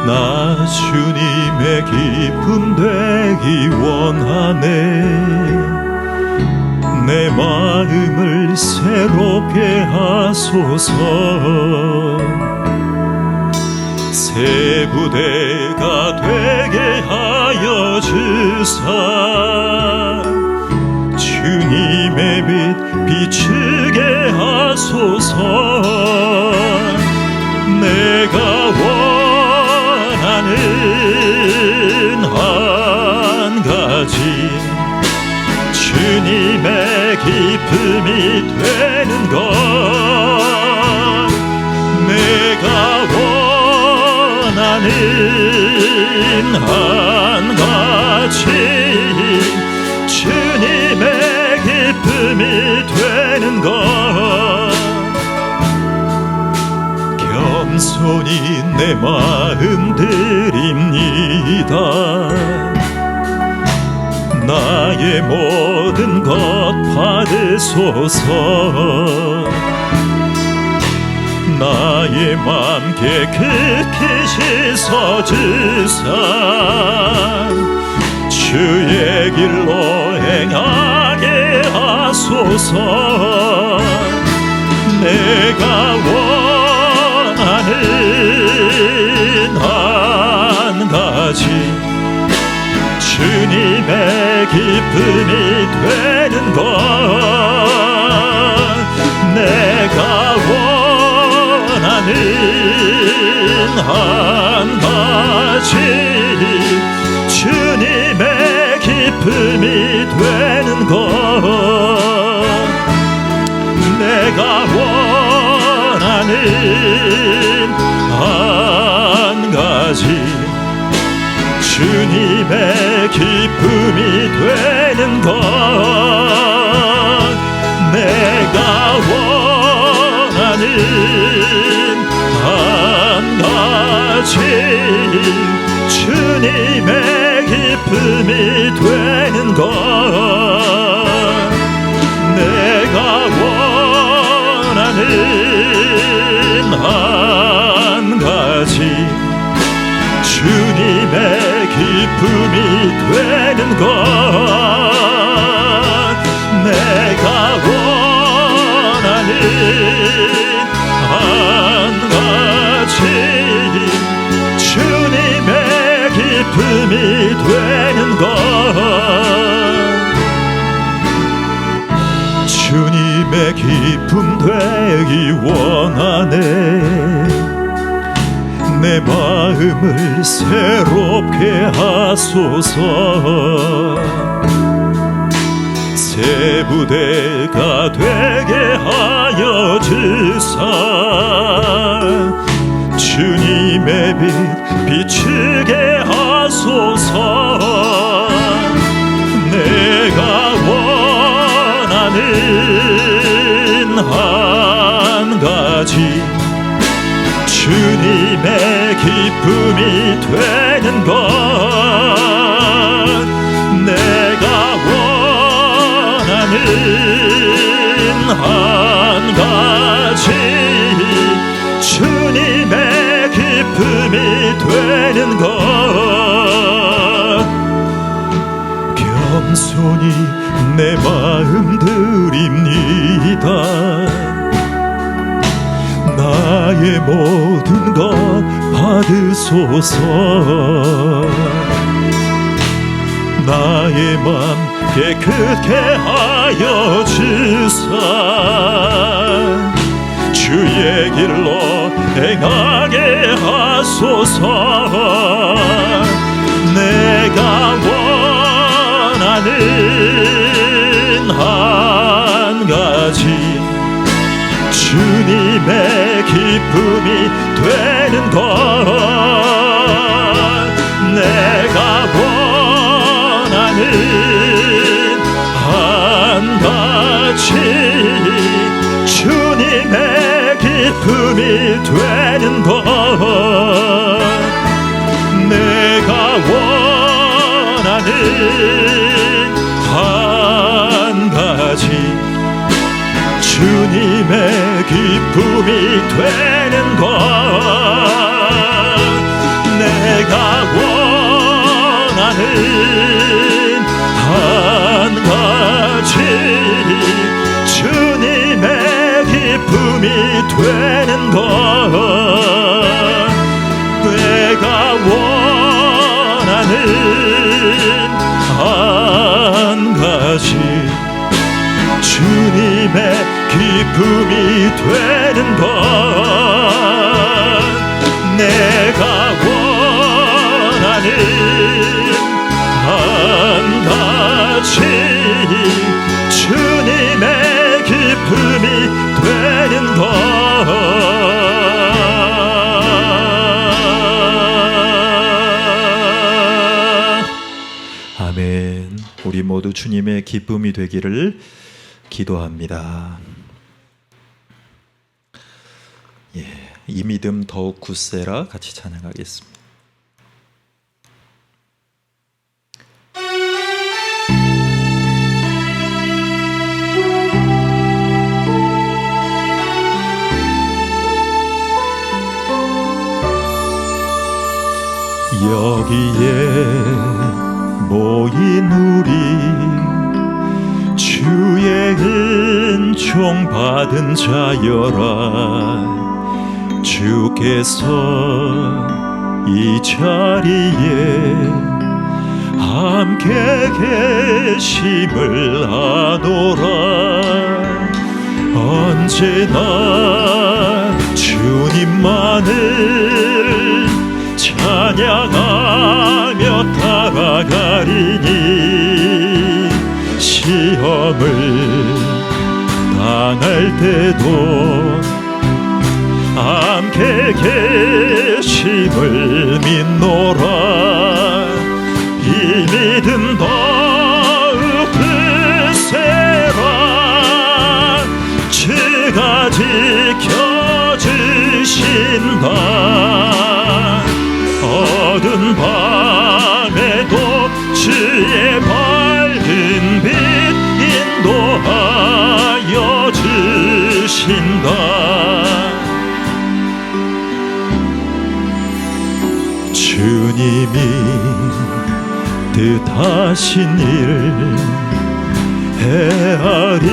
나 주님의 기쁨 되기 원하네. 내 마음을 새롭게 하소서. 새 부대가 되게 하여 주사 주님의 빛 비추게 하소서. 내가 원하는 한 가지 주님의 기쁨이 되는 것. 내가 원하는 한 가지 주님의 기쁨이 되는 것. 겸손히 내 마음 드립니다. 나의 모든 것 받으소서. 나의 맘 깨끗이 씻어주사 주의 길로 행하게 하소서. 내가 원하는 한 가지 주님의 기쁨이 되는 것. 내가 원하는 한 가지 주님의 기쁨이 되는 것. 내가 원하는 한 가지 주님의 기쁨이 되는 것. 내가 원하는 한 가지 주님의 기쁨이 되는 것. 내가 원하는 한 가지 주님의 기쁨이 되는 것. 내가 원하는 한 가지 주님의 기쁨이 되는 것. 주님의 기쁨 되기 원하네. 내 마음을 새롭게 하소서. 새 부대가 되게 하여 주사 주님의 빛 비추게 하소서. 내가 원하는 한 가지 주님의 기쁨이 되는 것. 내가 원하는 한 가지 주님의 기쁨이 되는 것. 겸손히 내 마음 드립니다. 나의 모든 것 받으소서. 나의 맘 깨끗게 하여 주사 주의 길로 행하게 하소서. 내가 원하는 한 가지 주님의 기쁨이 되는 것. 내가 원하는 한 가지 주님의 기쁨이 되는 것. 내가 원하는 한 가지 주님의 기쁨이 되는 것. 원하는 한 가지 주님의 기쁨이 되는 것 내가 원하는 한 가지 주님의 기쁨이 되는 것 내가 원하는 한 가지 주님의 기쁨이 되는 것 아멘. 우리 모두 주님의 기쁨이 되기를 기도합니다. 이 믿음 더욱 굳세라 같이 찬양하겠습니다. 여기에 모인 우리 주의 은총 받은 자여라 주께서 이 자리에 함께 계심을 아노라 언제나 주님만을 찬양하며 따라가리니 시험을 당할 때도 함께 계심을 믿노라 이 믿음 더욱 크세라 주가 지켜주신다 어두운 밤에도 주의 밝은 빛 인도하여 주신다 주님이 뜻하신 일 헤아리기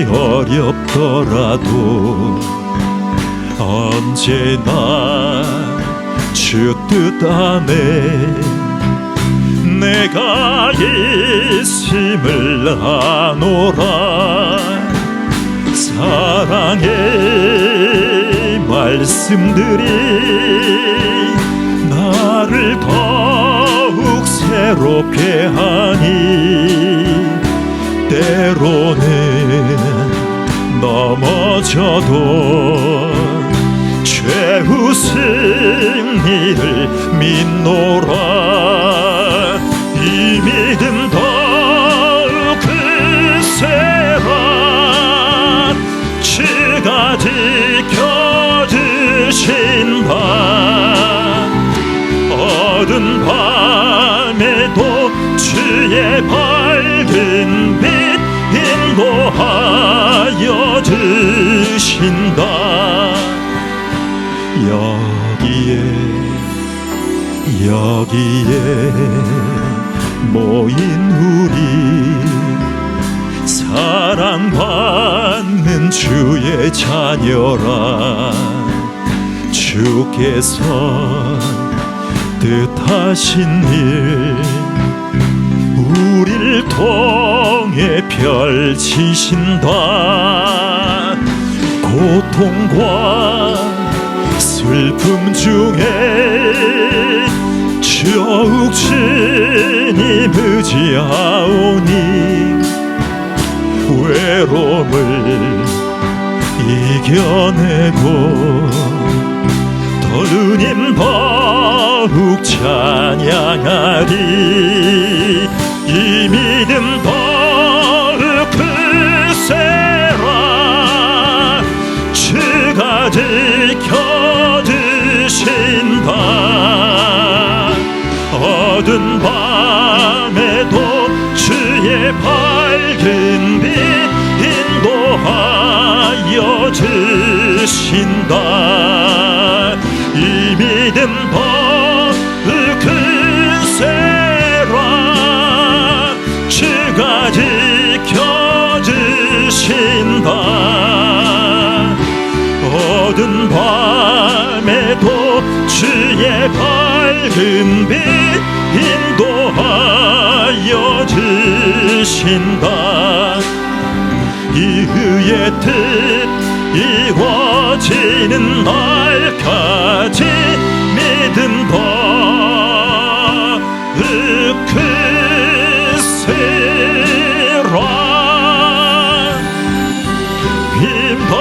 어렵더라도 언제나 주 뜻 안에 내가 있음을 아노라 사랑의 말씀들이 나를 더욱 새롭게 하니 때로는 넘어져도 최후 승리를 믿노라 이 믿음 더욱 크세라 주가 지켜주신다 어두운 밤에도 주의 밝은 빛 인도하여 주신다 여기에 모인 우리 사랑받는 주의 자녀라 주께서 뜻하신 일 우리를 통해 펼치신다 고통과 슬픔 중에 더욱 주님 의지하오니 외로움을 이겨내고 주님 더욱 찬양하리 이 믿음 더욱 크세라 주가 지켜주신다 어두운 밤에도 주의 밝은 빛 인도하여 주신다 이 믿음 어두운 밤에도 주의 밝은 빛 인도하여 주신다. 이의 뜻 이루어지는 날까지 믿음과 으크세라. 힘더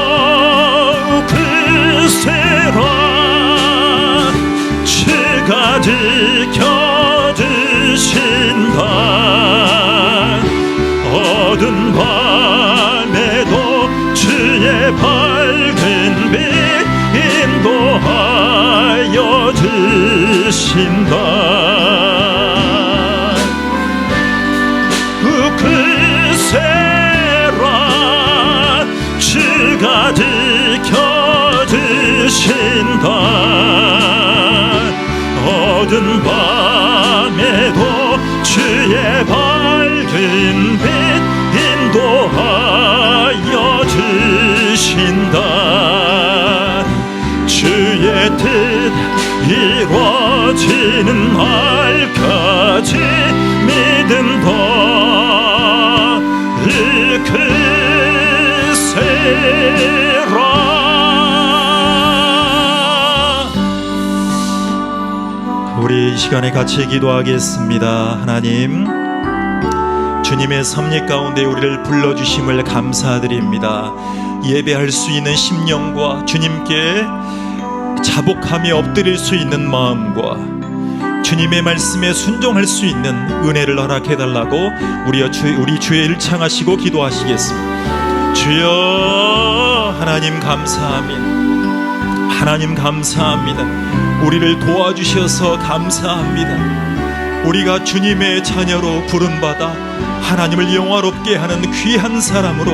으크세라. 주가 지켜주신다. 어두운 밤에도 주의 밝은 빛 인도하여 주신다. 으크세라. 주가 지켜주신다. 어두운 밤에도 주의 밝은 빛 인도하여 주신다. 주의 뜻 이루어지는 날까지 믿음과 으크세라. 우리 이 시간에 같이 기도하겠습니다. 하나님, 주님의 섭리 가운데 우리를 불러주심을 감사드립니다. 예배할 수 있는 심령과 주님께 자복하며 엎드릴 수 있는 마음과 주님의 말씀에 순종할 수 있는 은혜를 허락해달라고 우리 주의 일창하시고 기도하시겠습니다. 주여, 하나님 감사합니다. 하나님 감사합니다. 우리를 도와주셔서 감사합니다. 우리가 주님의 자녀로 부름받아 하나님을 영화롭게 하는 귀한 사람으로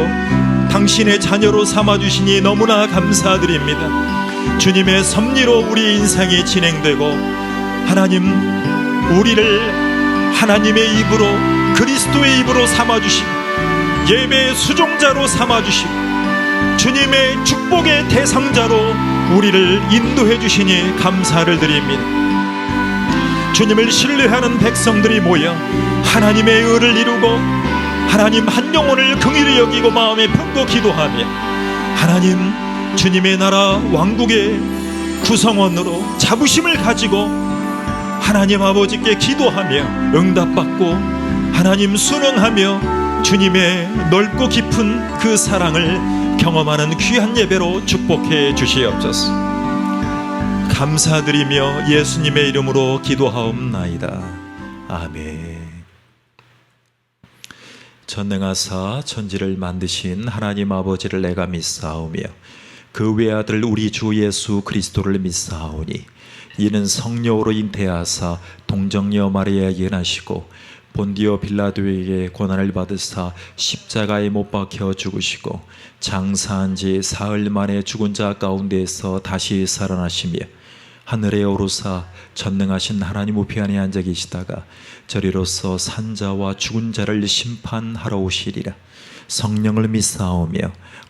당신의 자녀로 삼아주시니 너무나 감사드립니다. 주님의 섭리로 우리 인생이 진행되고 하나님, 우리를 하나님의 입으로, 그리스도의 입으로 삼아주시고 예배의 수종자로 삼아주시고 주님의 축복의 대상자로 우리를 인도해 주시니 감사를 드립니다. 주님을 신뢰하는 백성들이 모여 하나님의 의를 이루고 하나님 한 영혼을 긍휼히 여기고 마음에 품고 기도하며 하나님, 주님의 나라 왕국의 구성원으로 자부심을 가지고 하나님 아버지께 기도하며 응답받고 하나님 순응하며 주님의 넓고 깊은 그 사랑을 경험하는 귀한 예배로 축복해 주시옵소서. 감사드리며 예수님의 이름으로 기도하옵나이다. 아멘. 전능하사 천지를 만드신 하나님 아버지를 내가 믿사오며 그 외아들 우리 주 예수 그리스도를 믿사오니 이는 성령으로 잉태하사 동정녀 마리아에 예나시고 본디오 빌라도에게 고난을 받으사 십자가에 못 박혀 죽으시고 장사한 지 사흘 만에 죽은 자 가운데에서 다시 살아나시며 하늘에 오르사 전능하신 하나님 우편에 앉아 계시다가 저리로서 산자와 죽은 자를 심판하러 오시리라. 성령을 믿사오며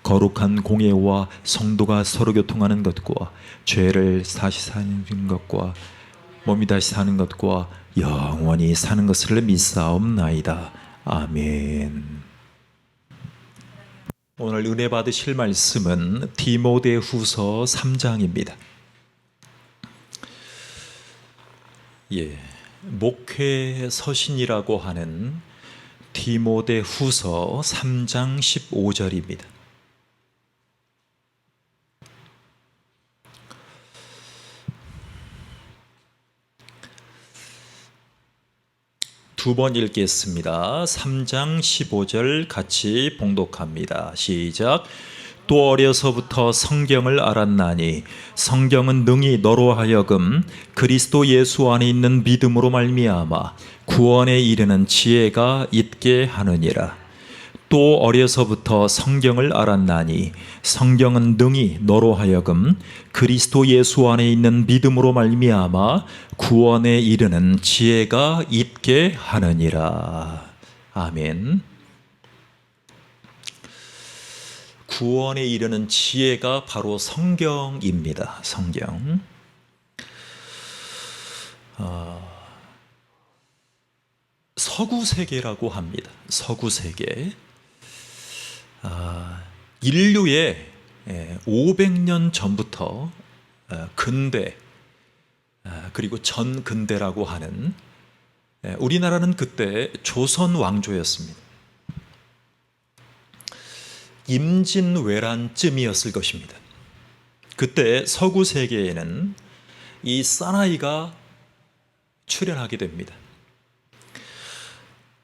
거룩한 공예와 성도가 서로 교통하는 것과 죄를 다시 사는 것과 몸이 다시 사는 것과 영원히 사는 것을 믿사옵나이다. 아멘. 오늘 은혜 받으실 말씀은 디모데후서 3장입니다. 목회 서신이라고 하는 디모데후서 3장 15절입니다. 두 번 읽겠습니다. 3장 15절 같이 봉독합니다. 시작. 또 어려서부터 성경을 알았나니 성경은 능히 너로 하여금 그리스도 예수 안에 있는 믿음으로 말미암아 구원에 이르는 지혜가 있게 하느니라. 또 어려서부터 성경을 알았나니 성경은 능히 너로 하여금 그리스도 예수 안에 있는 믿음으로 말미암아 구원에 이르는 지혜가 있게 하느니라. 아멘. 구원에 이르는 지혜가 바로 성경입니다. 성경. 서구세계라고 합니다. 서구세계. 인류의 500년 전부터 근대 그리고 전근대라고 하는, 우리나라는 그때 조선 왕조였습니다. 임진왜란쯤이었을 것입니다. 그때 서구세계에는 이 사나이가 출현하게 됩니다.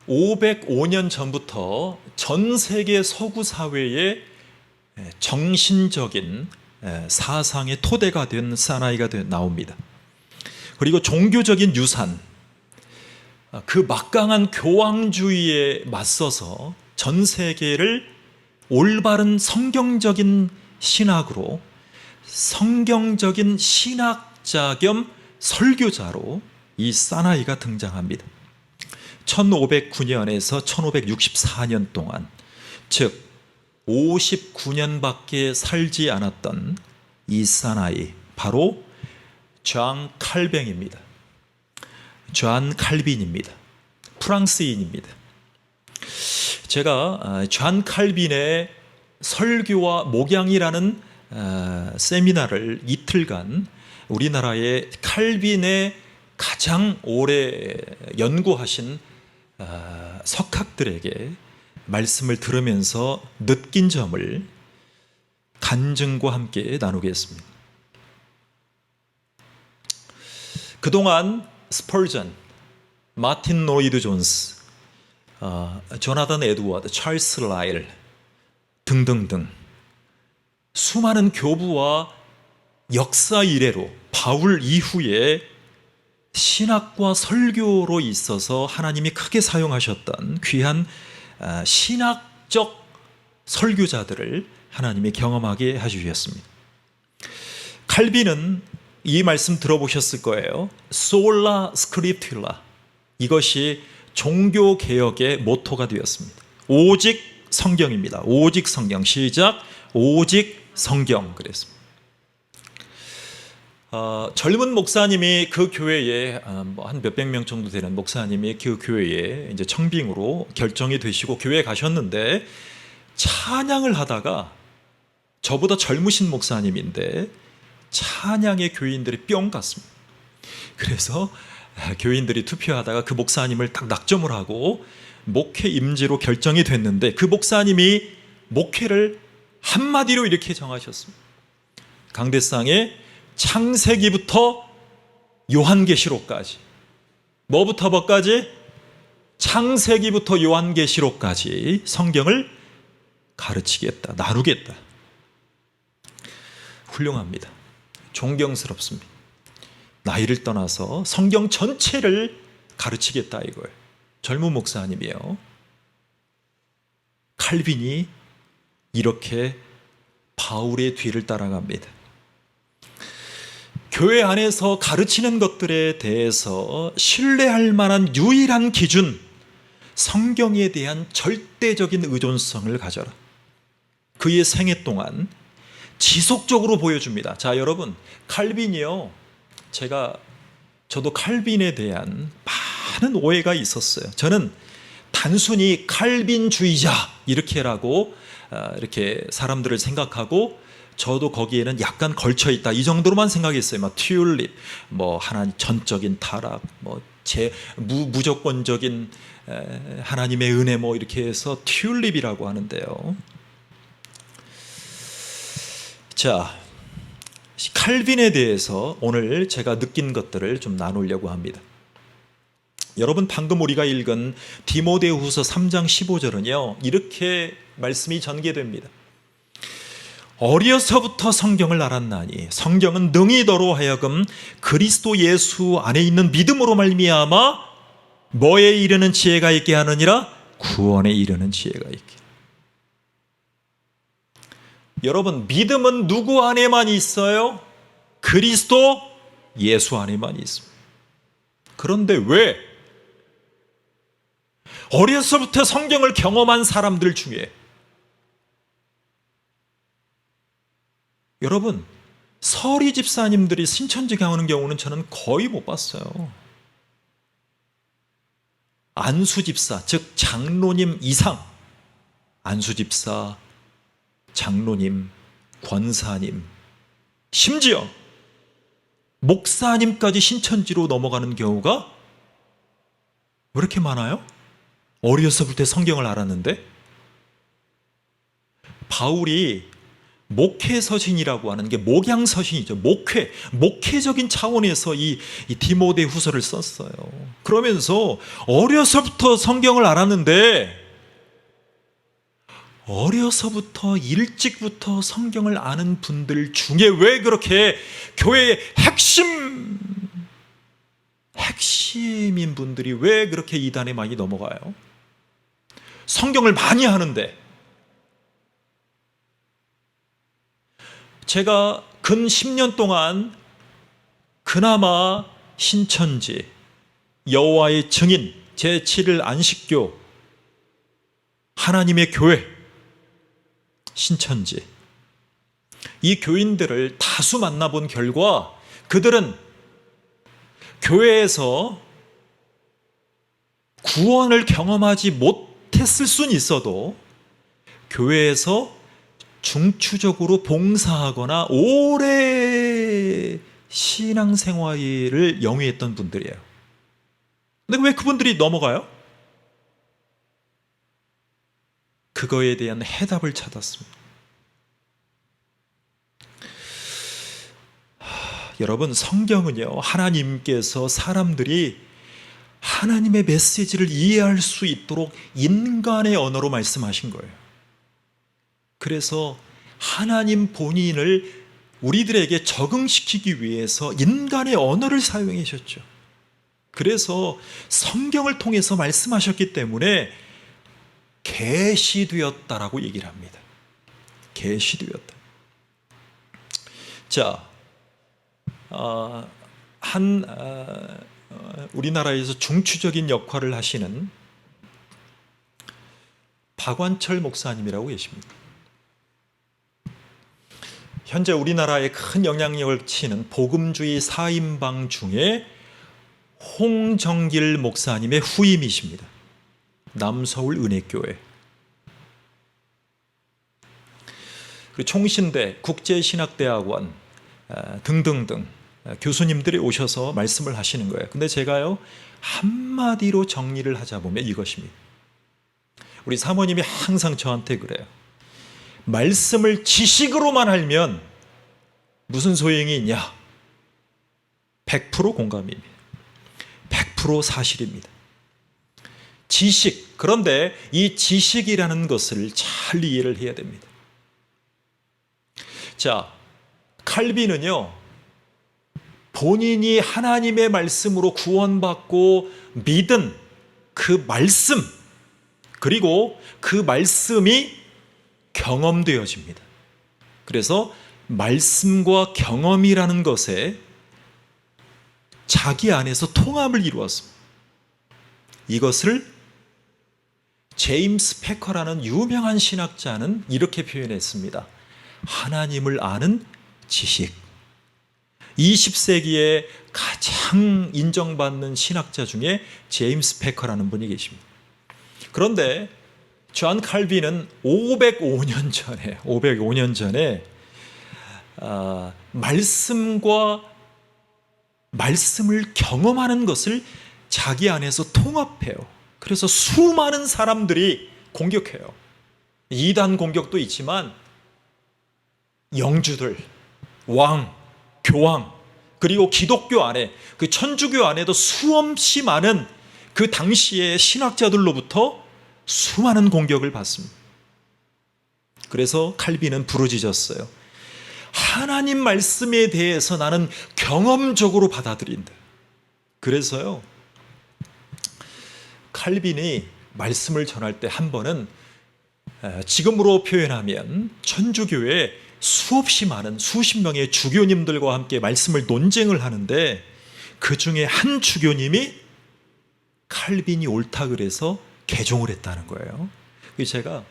505년 전부터 전 세계 서구 사회의 정신적인 사상의 토대가 된 사나이가 나옵니다. 그리고 종교적인 유산, 그 막강한 교황주의에 맞서서 전 세계를 올바른 성경적인 신학으로, 성경적인 신학자 겸 설교자로 이 사나이가 등장합니다. 1509년에서 1564년 동안, 즉 59년밖에 살지 않았던 이 사나이, 바로 잔 칼뱅입니다. 잔 칼빈입니다. 프랑스인입니다. 제가 잔 칼빈의 설교와 목양이라는 세미나를 이틀간 우리나라의 칼빈의 가장 오래 연구하신 석학들에게 말씀을 들으면서 느낀 점을 간증과 함께 나누겠습니다. 그동안 스펄전, 마틴 로이드 존스, 조나단 에드워드, 찰스 라일 등등등 수많은 교부와 역사 이래로 바울 이후에 신학과 설교로 있어서 하나님이 크게 사용하셨던 귀한 신학적 설교자들을 하나님이 경험하게 해주셨습니다. 칼빈은 이 말씀 들어보셨을 거예요. 솔라 스크립툴라, 이것이 종교개혁의 모토가 되었습니다. 오직 성경입니다. 오직 성경. 시작. 오직 성경. 그랬습니다. 젊은 목사님이 그 교회에 한 몇백 명 정도 되는 목사님이 그 교회에 이제 청빙으로 결정이 되시고 교회에 가셨는데, 찬양을 하다가, 저보다 젊으신 목사님인데 찬양에 교인들이 뿅 갔습니다. 그래서 교인들이 투표하다가 그 목사님을 딱 낙점을 하고 목회 임지로 결정이 됐는데, 그 목사님이 목회를 한마디로 이렇게 정하셨습니다. 강대상에 창세기부터 요한계시록까지, 뭐부터 뭐까지? 창세기부터 요한계시록까지 성경을 가르치겠다, 나누겠다. 훌륭합니다. 존경스럽습니다. 나이를 떠나서 성경 전체를 가르치겠다 이거예요. 젊은 목사님이에요. 칼빈이 이렇게 바울의 뒤를 따라갑니다. 교회 안에서 가르치는 것들에 대해서 신뢰할 만한 유일한 기준, 성경에 대한 절대적인 의존성을 가져라. 그의 생애 동안 지속적으로 보여줍니다. 자, 여러분, 칼빈이요, 저도 칼빈에 대한 많은 오해가 있었어요. 저는 단순히 칼빈주의자 이렇게라고 이렇게 사람들을 생각하고, 저도 거기에는 약간 걸쳐 있다 이 정도로만 생각했어요. 막 튤립, 뭐 하나님 전적인 타락, 뭐 무조건적인 하나님의 은혜, 뭐 이렇게 해서 튤립이라고 하는데요. 자, 칼빈에 대해서 오늘 제가 느낀 것들을 좀 나누려고 합니다. 여러분, 방금 우리가 읽은 디모데후서 3장 15절은요 이렇게 말씀이 전개됩니다. 어려서부터 성경을 알았나니 성경은 능히 너로 하여금 그리스도 예수 안에 있는 믿음으로 말미암아 뭐에 이르는 지혜가 있게 하느니라? 구원에 이르는 지혜가 있게. 여러분, 믿음은 누구 안에만 있어요? 그리스도 예수 안에만 있습니다. 그런데 왜 어려서부터 성경을 경험한 사람들 중에 여러분, 서리 집사님들이 신천지 가는 경우는 저는 거의 못 봤어요. 안수 집사, 즉 장로님 이상, 안수 집사, 장로님, 권사님, 심지어 목사님까지 신천지로 넘어가는 경우가 왜 이렇게 많아요? 어려서부터 성경을 알았는데? 바울이 목회서신이라고 하는 게 목양서신이죠. 목회적인 차원에서 이 디모데 후서를 썼어요. 그러면서 어려서부터 성경을 알았는데, 어려서부터 일찍부터 성경을 아는 분들 중에 왜 그렇게 교회의 핵심인 분들이 왜 그렇게 이단에 많이 넘어가요? 성경을 많이 하는데. 제가 근 10년 동안 그나마 신천지, 여호와의 증인, 제7일 안식교, 하나님의 교회, 신천지, 이 교인들을 다수 만나본 결과 그들은 교회에서 구원을 경험하지 못했을 수는 있어도 교회에서 중추적으로 봉사하거나 오래 신앙생활을 영위했던 분들이에요. 근데 왜 그분들이 넘어가요? 그거에 대한 해답을 찾았습니다. 여러분, 성경은요, 하나님께서 사람들이 하나님의 메시지를 이해할 수 있도록 인간의 언어로 말씀하신 거예요. 그래서 하나님 본인을 우리들에게 적응시키기 위해서 인간의 언어를 사용해 주셨죠. 그래서 성경을 통해서 말씀하셨기 때문에 계시되었다라고 얘기를 합니다. 계시되었다. 자, 우리나라에서 중추적인 역할을 하시는 박완철 목사님이라고 계십니다. 현재 우리나라에 큰 영향력을 치는 복음주의 4인방 중에 홍정길 목사님의 후임이십니다. 남서울 은혜교회, 그리고 총신대, 국제신학대학원 등등등 교수님들이 오셔서 말씀을 하시는 거예요. 근데 제가요, 한마디로 정리를 하자 보면 이것입니다. 우리 사모님이 항상 저한테 그래요. 말씀을 지식으로만 알면 무슨 소용이 있냐? 100% 공감입니다. 100% 사실입니다. 지식, 그런데 이 지식이라는 것을 잘 이해를 해야 됩니다. 자, 칼빈은요, 본인이 하나님의 말씀으로 구원받고 믿은 그 말씀, 그리고 그 말씀이 경험되어집니다. 그래서 말씀과 경험이라는 것에 자기 안에서 통합을 이루었습니다. 이것을 제임스 패커라는 유명한 신학자는 이렇게 표현했습니다. 하나님을 아는 지식. 20세기에 가장 인정받는 신학자 중에 제임스 패커라는 분이 계십니다. 그런데 존 칼빈은 505년 전에 말씀을 경험하는 것을 자기 안에서 통합해요. 그래서 수많은 사람들이 공격해요. 이단 공격도 있지만 영주들, 왕, 교황, 그리고 기독교 안에, 그 천주교 안에도 수없이 많은 그 당시의 신학자들로부터 수많은 공격을 받습니다. 그래서 칼빈은 부르짖었어요. 하나님 말씀에 대해서 나는 경험적으로 받아들인다. 그래서요, 칼빈이 말씀을 전할 때 한 번은 지금으로 표현하면 천주교에 수없이 많은 수십 명의 주교님들과 함께 말씀을 논쟁을 하는데, 그 중에 한 주교님이 칼빈이 옳다 그래서 개종을 했다는 거예요. 제가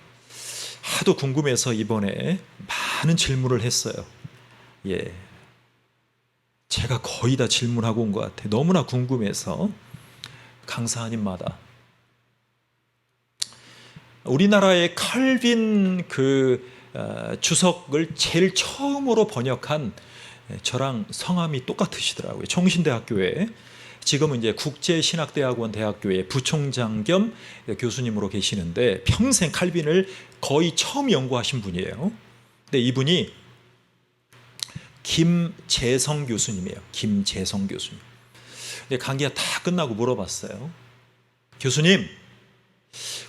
하도 궁금해서 이번에 많은 질문을 했어요. 예, 제가 거의 다 질문하고 온 것 같아요. 너무나 궁금해서 강사님마다. 우리나라의 칼빈 주석을 제일 처음으로 번역한 저랑 성함이 똑같으시더라고요. 총신대학교에, 지금은 이제 국제신학대학원 대학교의 부총장 겸 교수님으로 계시는데 평생 칼빈을 거의 처음 연구하신 분이에요. 근데 이분이 김재성 교수님이에요. 김재성 교수님. 근데 강의가 다 끝나고 물어봤어요. 교수님,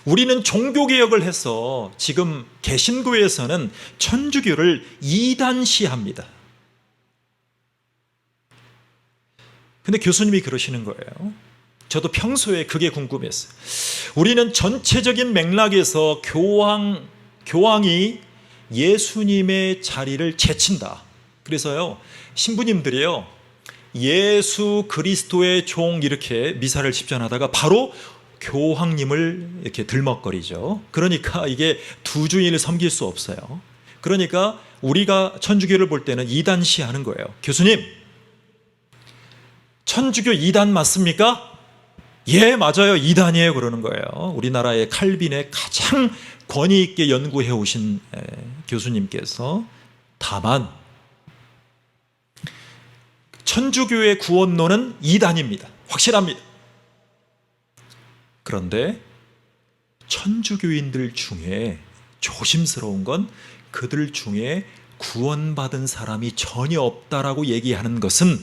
우리는 종교개혁을 해서 지금 개신교에서는 천주교를 이단시합니다. 근데 교수님이 그러시는 거예요. 저도 평소에 그게 궁금했어요. 우리는 전체적인 맥락에서 교황이 예수님의 자리를 제친다. 그래서요, 신부님들이요, 예수 그리스도의 종 이렇게 미사를 집전하다가 바로 교황님을 이렇게 들먹거리죠. 그러니까 이게 두 주인을 섬길 수 없어요. 그러니까 우리가 천주교를 볼 때는 이단시하는 거예요. 교수님, 천주교 이단 맞습니까? 예, 맞아요. 이단이에요. 그러는 거예요. 우리나라의 칼빈의 가장 권위 있게 연구해 오신 교수님께서. 다만 천주교의 구원론은 이단입니다. 확실합니다. 그런데 천주교인들 중에 조심스러운 건 그들 중에 구원받은 사람이 전혀 없다라고 얘기하는 것은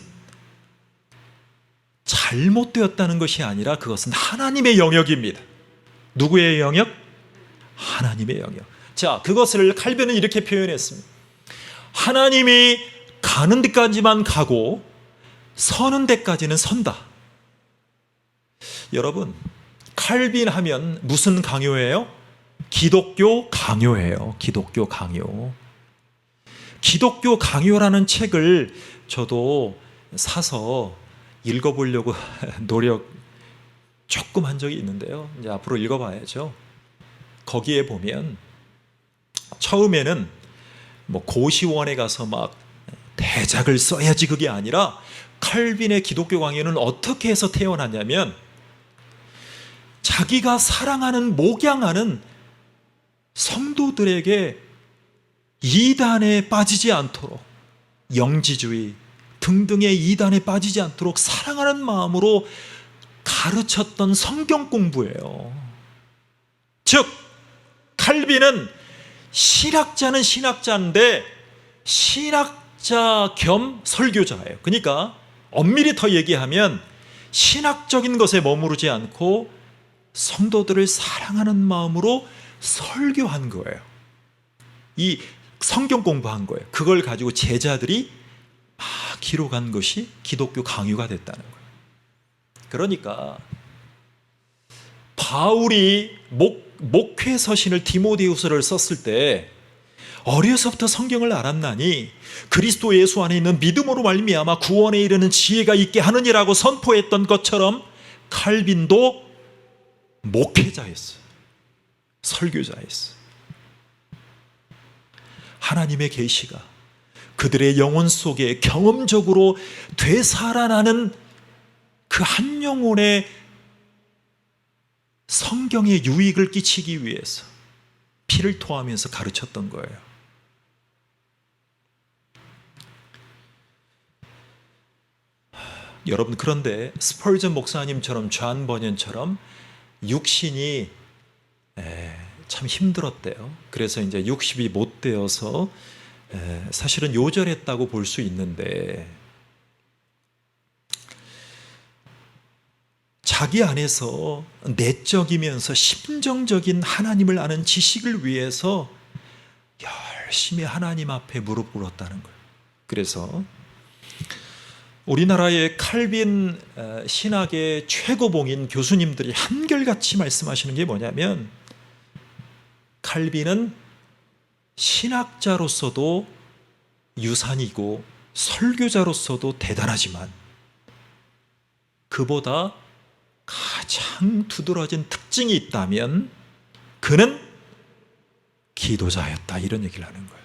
잘못되었다는 것이 아니라 그것은 하나님의 영역입니다. 누구의 영역? 하나님의 영역. 자, 그것을 칼빈은 이렇게 표현했습니다. 하나님이 가는 데까지만 가고 서는 데까지는 선다. 여러분, 칼빈 하면 무슨 강요예요? 기독교 강요예요. 기독교 강요. 기독교 강요라는 책을 저도 사서 읽어보려고 노력 조금 한 적이 있는데요. 이제 앞으로 읽어봐야죠. 거기에 보면 처음에는 뭐 고시원에 가서 막 대작을 써야지 그게 아니라 칼빈의 기독교 강요는 어떻게 해서 태어났냐면 자기가 사랑하는 목양하는 성도들에게 이단에 빠지지 않도록 영지주의 등등의 이단에 빠지지 않도록 사랑하는 마음으로 가르쳤던 성경 공부예요. 즉 칼빈은 신학자는 신학자인데 신학자 겸 설교자예요. 그러니까 엄밀히 더 얘기하면 신학적인 것에 머무르지 않고 성도들을 사랑하는 마음으로 설교한 거예요. 이 성경 공부한 거예요. 그걸 가지고 제자들이 막 기록한 것이 기독교 강요가 됐다는 거예요. 그러니까 바울이 목회 서신을 디모데후서를 썼을 때 어려서부터 성경을 알았나니 그리스도 예수 안에 있는 믿음으로 말미암아 구원에 이르는 지혜가 있게 하느니라고 선포했던 것처럼 칼빈도 목회자였어요. 설교자였어요. 하나님의 계시가 그들의 영혼 속에 경험적으로 되살아나는 그 한 영혼의 성경의 유익을 끼치기 위해서 피를 토하면서 가르쳤던 거예요. 여러분, 그런데 스펄전 목사님처럼 존 버년처럼 육신이 참 힘들었대요. 그래서 이제 60이 못 되어서 사실은 요절했다고 볼 수 있는데 자기 안에서 내적이면서 심정적인 하나님을 아는 지식을 위해서 열심히 하나님 앞에 무릎 꿇었다는 거예요. 그래서 우리나라의 칼빈 신학의 최고봉인 교수님들이 한결같이 말씀하시는 게 뭐냐면 칼빈은 신학자로서도 유산이고 설교자로서도 대단하지만 그보다 가장 두드러진 특징이 있다면 그는 기도자였다, 이런 얘기를 하는 거예요.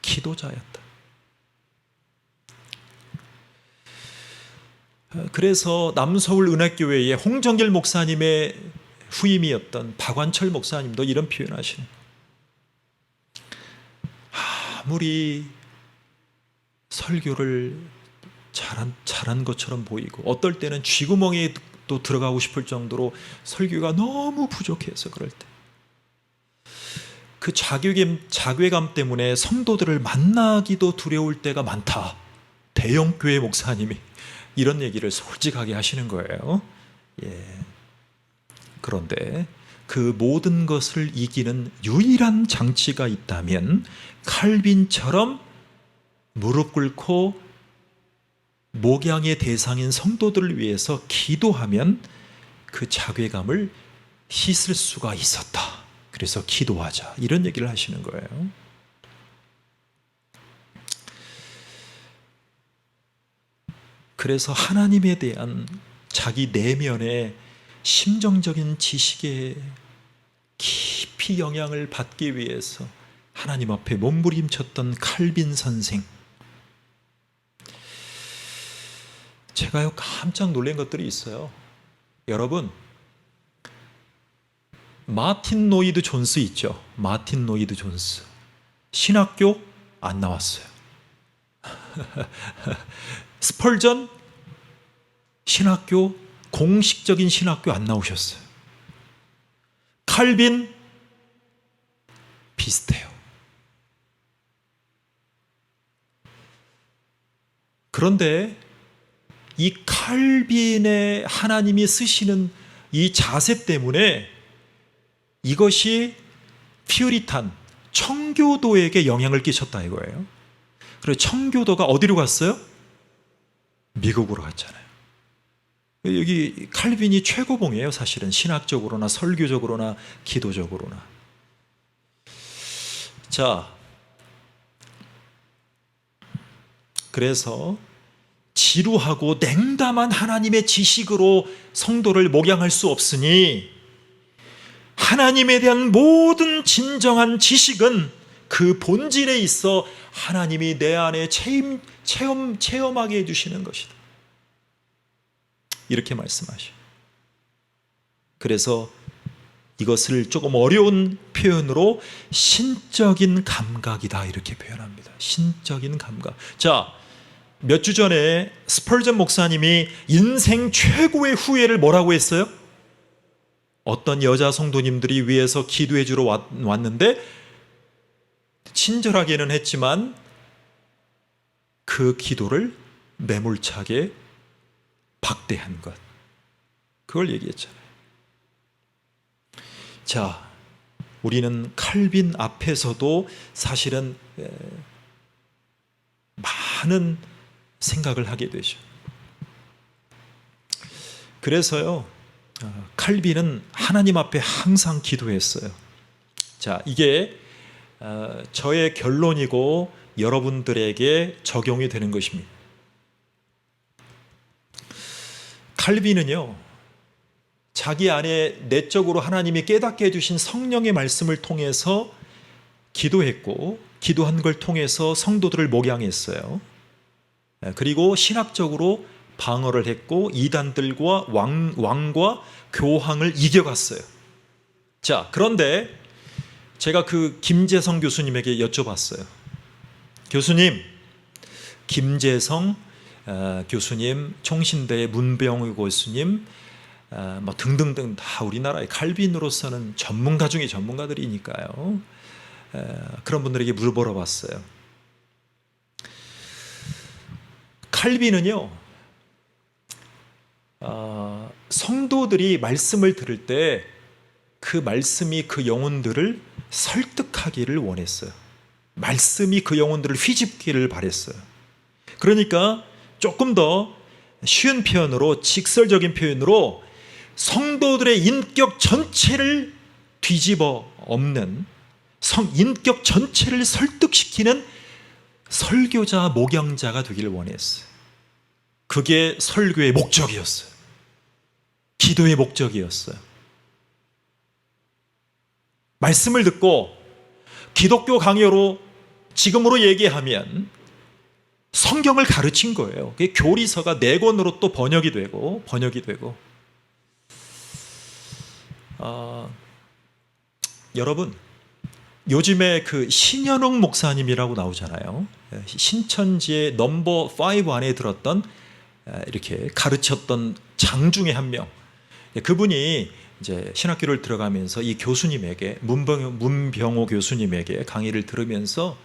기도자였다. 그래서 남서울 은혜교회의 홍정길 목사님의 후임이었던 박완철 목사님도 이런 표현하시는 거예요. 아무리 설교를 잘한 것처럼 보이고 어떨 때는 쥐구멍에 또 들어가고 싶을 정도로 설교가 너무 부족해서 그럴 때 그 자괴감 때문에 성도들을 만나기도 두려울 때가 많다. 대형교회 목사님이 이런 얘기를 솔직하게 하시는 거예요. 그런데 그 모든 것을 이기는 유일한 장치가 있다면 칼빈처럼 무릎 꿇고 목양의 대상인 성도들을 위해서 기도하면 그 자괴감을 씻을 수가 있었다. 그래서 기도하자. 이런 얘기를 하시는 거예요. 그래서 하나님에 대한 자기 내면의 심정적인 지식에 깊이 영향을 받기 위해서 하나님 앞에 몸부림쳤던 칼빈 선생. 제가요 깜짝 놀란 것들이 있어요. 여러분, 마틴 노이드 존스 있죠? 마틴 노이드 존스. 신학교 안 나왔어요. 스펄전 신학교, 공식적인 신학교 안 나오셨어요. 칼빈 비슷해요. 그런데 이 칼빈의 하나님이 쓰시는 이 자세 때문에 이것이 퓨리탄, 청교도에게 영향을 끼쳤다 이거예요. 그리고 청교도가 어디로 갔어요? 미국으로 갔잖아요. 여기 칼빈이 최고봉이에요. 사실은 신학적으로나 설교적으로나 기도적으로나. 자, 그래서 지루하고 냉담한 하나님의 지식으로 성도를 목양할 수 없으니 하나님에 대한 모든 진정한 지식은 그 본질에 있어 하나님이 내 안에 체험하게 해주시는 것이다. 이렇게 말씀하셔요. 그래서 이것을 조금 어려운 표현으로 신적인 감각이다 이렇게 표현합니다. 신적인 감각. 자, 몇 주 전에 스펄전 목사님이 인생 최고의 후회를 뭐라고 했어요? 어떤 여자 성도님들이 위에서 기도해 주러 왔는데 친절하게는 했지만 그 기도를 매몰차게 박대한 것. 그걸 얘기했잖아요. 자, 우리는 칼빈 앞에서도 사실은 많은 생각을 하게 되죠. 그래서요, 칼빈은 하나님 앞에 항상 기도했어요. 자, 이게 저의 결론이고 여러분들에게 적용이 되는 것입니다. 칼빈은요, 자기 안에 내적으로 하나님이 깨닫게 해주신 성령의 말씀을 통해서 기도했고, 기도한 걸 통해서 성도들을 목양했어요. 그리고 신학적으로 방어를 했고 이단들과 왕과 교황을 이겨갔어요. 자, 그런데 제가 그 김재성 교수님에게 여쭤봤어요. 교수님, 김재성 교수님, 총신대의 문병우 교수님, 뭐 등등등 다 우리나라의 칼빈으로서는 전문가 중에 전문가들이니까요. 그런 분들에게 물어봤어요. 칼빈은요, 성도들이 말씀을 들을 때 그 말씀이 그 영혼들을 설득하기를 원했어요. 말씀이 그 영혼들을 휘집기를 바랬어요. 그러니까 조금 더 쉬운 표현으로, 직설적인 표현으로 성도들의 인격 전체를 뒤집어 엎는, 인격 전체를 설득시키는 설교자, 목양자가 되기를 원했어요. 그게 설교의 목적이었어요. 기도의 목적이었어요. 말씀을 듣고 기독교 강요로 지금으로 얘기하면 성경을 가르친 거예요. 그게 교리서가 4권으로 또 번역이 되고 여러분, 요즘에 그 신현웅 목사님이라고 나오잖아요. 신천지의 넘버 5 안에 들었던, 이렇게 가르쳤던 장 중에 한 명. 그분이 이제 신학교를 들어가면서 이 교수님에게, 문병호 교수님에게 강의를 들으면서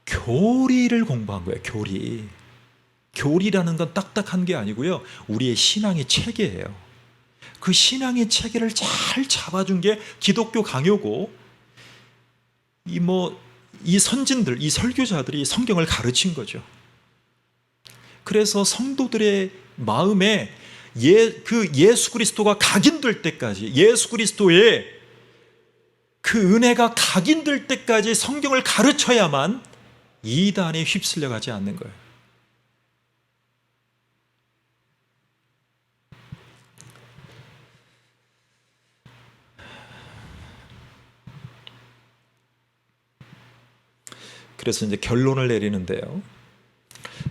교리를 공부한 거예요. 교리라는 건 딱딱한 게 아니고요, 우리의 신앙의 체계예요. 그 신앙의 체계를 잘 잡아준 게 기독교 강요고, 이 선진들, 이 설교자들이 성경을 가르친 거죠. 그래서 성도들의 마음에 예수 그리스도가 각인될 때까지, 예수 그리스도의 그 은혜가 각인될 때까지 성경을 가르쳐야만 이단에 휩쓸려 가지 않는 거예요. 그래서 이제 결론을 내리는데요,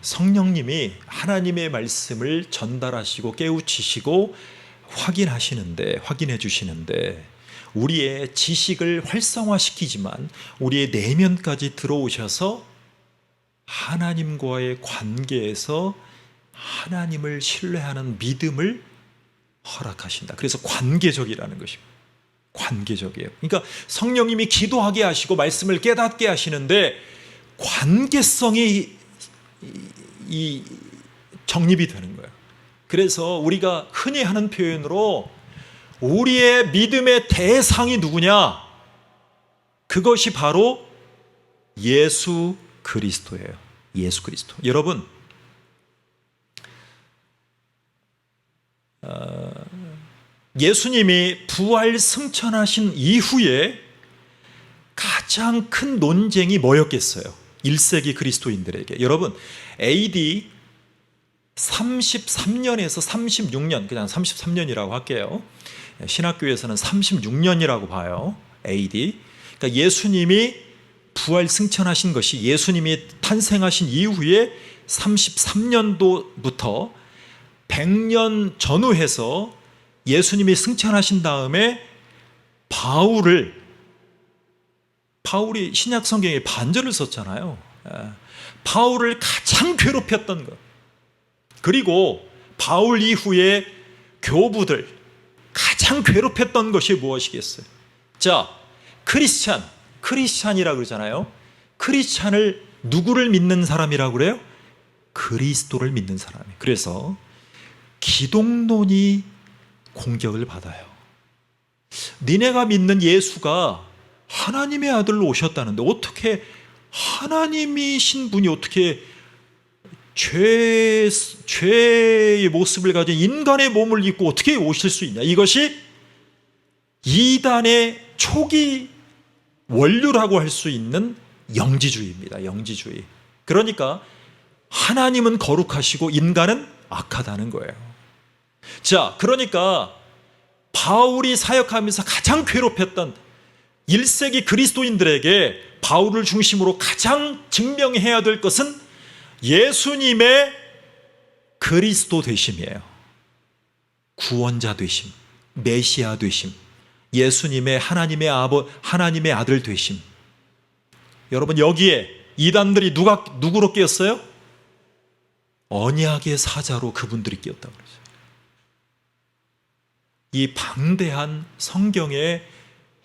성령님이 하나님의 말씀을 전달하시고 깨우치시고 확인해 주시는데, 우리의 지식을 활성화시키지만 우리의 내면까지 들어오셔서 하나님과의 관계에서 하나님을 신뢰하는 믿음을 허락하신다. 그래서 관계적이라는 것입니다. 관계적이에요. 그러니까 성령님이 기도하게 하시고 말씀을 깨닫게 하시는데 관계성이 정립이 되는 거예요. 그래서 우리가 흔히 하는 표현으로 우리의 믿음의 대상이 누구냐? 그것이 바로 예수 그리스도예요. 예수 그리스도. 여러분, 예수님이 부활 승천하신 이후에 가장 큰 논쟁이 뭐였겠어요? 1세기 그리스도인들에게. 여러분, AD 33년에서 36년, 그냥 33년이라고 할게요. 신학교에서는 36년이라고 봐요. AD. 그러니까 예수님이 부활 승천하신 것이, 예수님이 탄생하신 이후에 33년도부터 100년 전후해서 예수님이 승천하신 다음에 바울이 신약 성경에 반절을 썼잖아요. 바울을 가장 괴롭혔던 것, 그리고 바울 이후에 교부들 가장 괴롭혔던 것이 무엇이겠어요? 자, 크리스찬이라고 그러잖아요. 크리스찬을 누구를 믿는 사람이라고 그래요? 그리스도를 믿는 사람이에요. 그래서 기독론이 공격을 받아요. 니네가 믿는 예수가 하나님의 아들로 오셨다는데 어떻게 하나님이신 분이 어떻게 죄의 모습을 가진 인간의 몸을 입고 어떻게 오실 수 있냐? 이것이 이단의 초기 원류라고 할 수 있는 영지주의입니다. 영지주의. 그러니까 하나님은 거룩하시고 인간은 악하다는 거예요. 자, 그러니까 바울이 사역하면서 가장 괴롭혔던 1세기 그리스도인들에게 바울을 중심으로 가장 증명해야 될 것은 예수님의 그리스도 되심이에요. 구원자 되심, 메시아 되심, 예수님의 하나님의 아들 되심. 여러분, 여기에 이단들이 누구로 끼었어요? 언약의 사자로 그분들이 끼었다고 그러죠. 이 방대한 성경의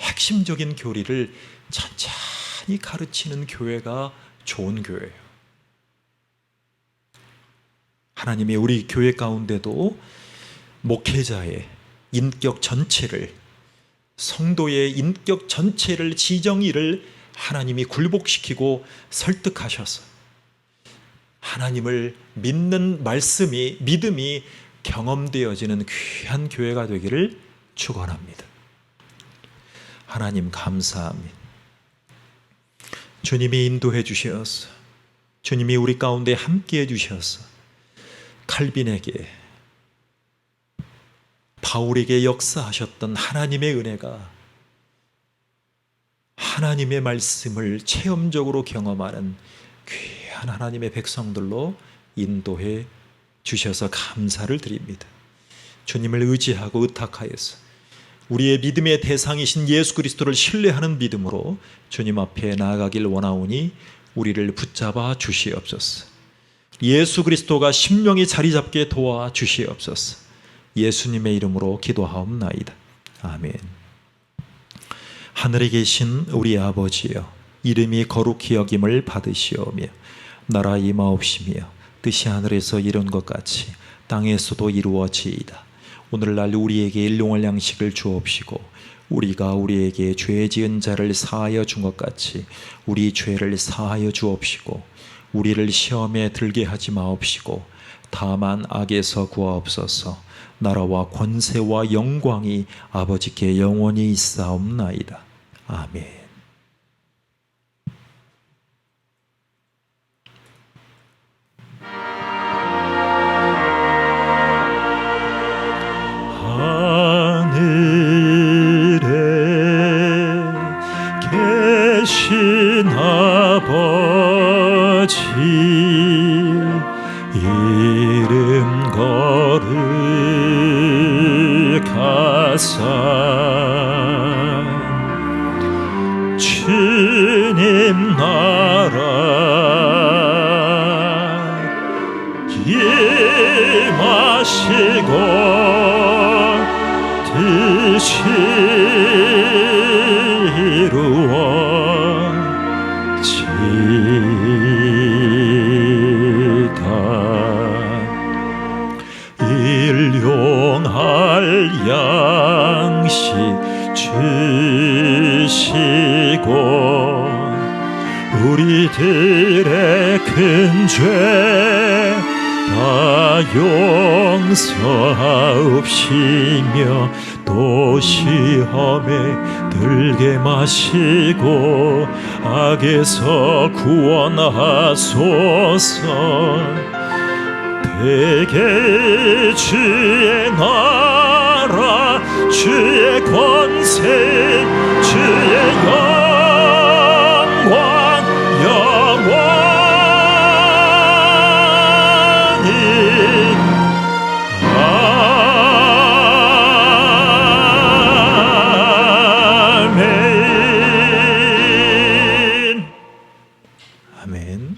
핵심적인 교리를 천천히 가르치는 교회가 좋은 교회예요. 하나님이 우리 교회 가운데도 목회자의 인격 전체를, 성도의 인격 전체를, 지정의를 하나님이 굴복시키고 설득하셔서 하나님을 믿는 믿음이 경험되어지는 귀한 교회가 되기를 축원합니다. 하나님 감사합니다. 주님이 인도해 주셔서, 주님이 우리 가운데 함께해 주셔서 칼빈에게, 바울에게 역사하셨던 하나님의 은혜가 하나님의 말씀을 체험적으로 경험하는 귀한 귀한 하나님의 백성들로 인도해 주셔서 감사를 드립니다. 주님을 의지하고 의탁하여서 우리의 믿음의 대상이신 예수 그리스도를 신뢰하는 믿음으로 주님 앞에 나아가길 원하오니 우리를 붙잡아 주시옵소서. 예수 그리스도가 심령이 자리 잡게 도와 주시옵소서. 예수님의 이름으로 기도하옵나이다. 아멘. 하늘에 계신 우리 아버지여, 이름이 거룩히 여김을 받으시오며 나라 임하옵시며 뜻이 하늘에서 이룬 것 같이 땅에서도 이루어지이다. 오늘날 우리에게 일용할 양식을 주옵시고 우리가 우리에게 죄 지은 자를 사하여 준 것 같이 우리 죄를 사하여 주옵시고 우리를 시험에 들게 하지 마옵시고 다만 악에서 구하옵소서. 나라와 권세와 영광이 아버지께 영원히 있사옵나이다. 아멘. 계신 아버지 이름 거룩하사 주님 나라 임하시고 뜻이 이루어지다. 일용할 양식 주시고 우리들의 큰 죄 다 용서하옵시며 또 시험에 들게 마시고 악에서 구원하소서. 대개 주의 나라 주의 권세 주의 영광 영원히 아멘. 아멘.